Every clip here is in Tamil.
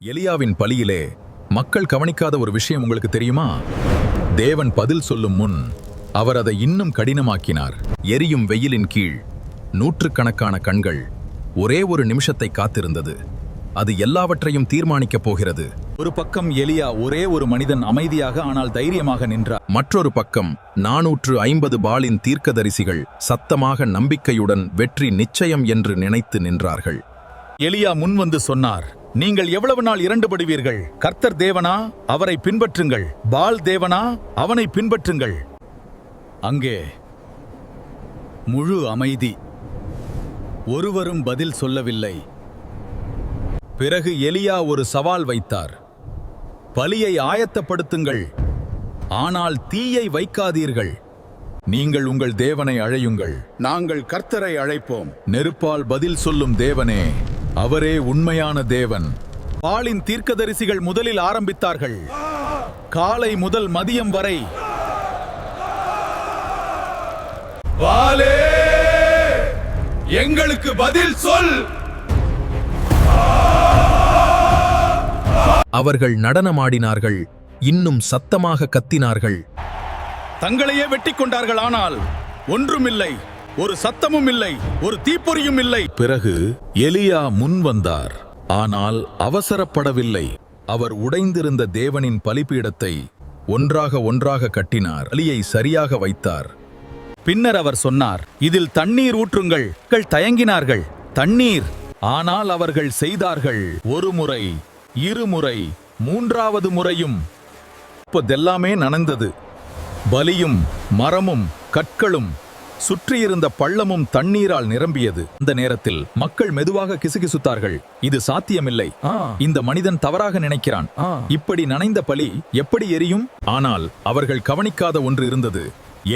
எலியாவின் பலியிலே மக்கள் கவனிக்காத ஒரு விஷயம் உங்களுக்கு தெரியுமா? தேவன் பதில் சொல்லும் முன் அவர் அதை இன்னும் கடினமாக்கினார். எரியும் வெயிலின் கீழ் நூற்றுக்கணக்கான கண்கள் ஒரே ஒரு நிமிஷத்தை காத்திருந்தது. அது எல்லாவற்றையும் தீர்மானிக்கப் போகிறது. ஒரு பக்கம் எலியா ஒரே ஒரு மனிதன் அமைதியாக ஆனால் தைரியமாக நின்றார். மற்றொரு பக்கம் 450 பாலின் தீர்க்கதரிசிகள் சத்தமாக நம்பிக்கையுடன் வெற்றி நிச்சயம் என்று நினைத்து நின்றார்கள். எலியா முன்வந்து சொன்னார், நீங்கள் எவ்வளவு நாள் இரண்டுபடுவீர்கள்? கர்த்தர் தேவனா, அவரை பின்பற்றுங்கள். பால் தேவனா, அவனை பின்பற்றுங்கள். அங்கே முழு அமைதி. ஒருவரும் பதில் சொல்லவில்லை. பிறகு எலியா ஒரு சவால் வைத்தார். பலியை ஆயத்தப்படுத்துங்கள், ஆனால் தீயை வைக்காதீர்கள். நீங்கள் உங்கள் தேவனை அழையுங்கள், நாங்கள் கர்த்தரை அழைப்போம். நெருப்பால் பதில் சொல்லும் தேவனே, அவரே உண்மையான தேவன். பாலின் தீர்க்கதரிசிகள் முதலில் ஆரம்பித்தார்கள். காலை முதல் மதியம் வரை பாலே, எங்களுக்கு பதில் சொல். அவர்கள் நடனமாடினார்கள், இன்னும் சத்தமாக கத்தினார்கள். தங்களையே வெட்டி கொண்டார்கள். ஆனால் ஒன்றுமில்லை, ஒரு சத்தமும் இல்லை, ஒரு தீப்பொறியும் இல்லை. பிறகு எலியா முன் வந்தார். ஆனால் அவசரப்படவில்லை. அவர் உடைந்திருந்த தேவனின் பலிபீடத்தை ஒன்றாக கட்டினார். பலியை சரியாக வைத்தார். பின்னர் அவர் சொன்னார், இதில் தண்ணீர் ஊற்றுங்கள். மக்கள் தயங்கினார்கள். தண்ணீர். ஆனால் அவர்கள் செய்தார்கள். ஒரு முறை, இருமுறை, மூன்றாவது முறையும் இப்போதெல்லாமே நனைந்தது. பலியும் மரமும் கற்களும் சுற்றியிருந்த பள்ளமும் தண்ணீரால் நிரம்பியது. அந்த நேரத்தில் மக்கள் மெதுவாக கிசுகிசுத்தார்கள். இது சாத்தியமில்லை, இந்த மனிதன் தவறாக நினைக்கிறான். இப்படி நனைந்த பலி எப்படி எரியும்? ஆனால் அவர்கள் கவனிக்காத ஒன்று இருந்தது.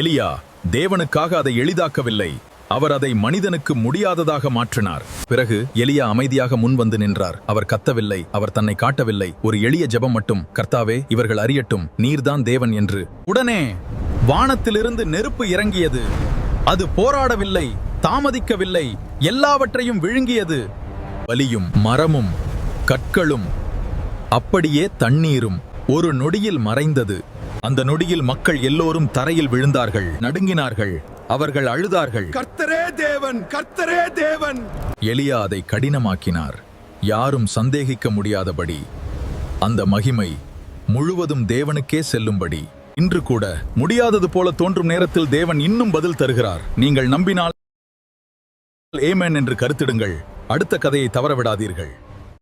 எலியா தேவனுக்காக அதை எளிதாக்கவில்லை, அவர் அதை மனிதனுக்கு முடியாததாக மாற்றினார். பிறகு எலியா அமைதியாக முன் வந்து நின்றார். அவர் கத்தவில்லை, அவர் தன்னை காட்டவில்லை. ஒரு எளிய ஜெபம் மட்டும், கர்த்தாவே, இவர்கள் அறியட்டும் நீர்தான் தேவன் என்று. உடனே வானத்திலிருந்து நெருப்பு இறங்கியது. அது போராடவில்லை, தாமதிக்கவில்லை, எல்லாவற்றையும் விழுங்கியது. பலியும் மரமும் கற்களும் அப்படியே தண்ணீரும் ஒரு நொடியில் மறைந்தது. அந்த நொடியில் மக்கள் எல்லோரும் தரையில் விழுந்தார்கள், நடுங்கினார்கள், அவர்கள் அழுதார்கள். கர்த்தரே தேவன், கர்த்தரே தேவன். எலியா அதை கடினமாக்கினார். யாரும் சந்தேகிக்க முடியாதபடி அந்த மகிமை முழுவதும் தேவனுக்கே செல்லும்படி. இன்று கூட முடியாதது போல தோன்றும் நேரத்தில் தேவன் இன்னும் பதில் தருகிறார். நீங்கள் நம்பினால் ஆமென் என்று கருத்திடுங்கள். அடுத்த கதையை தவறவிடாதீர்கள்.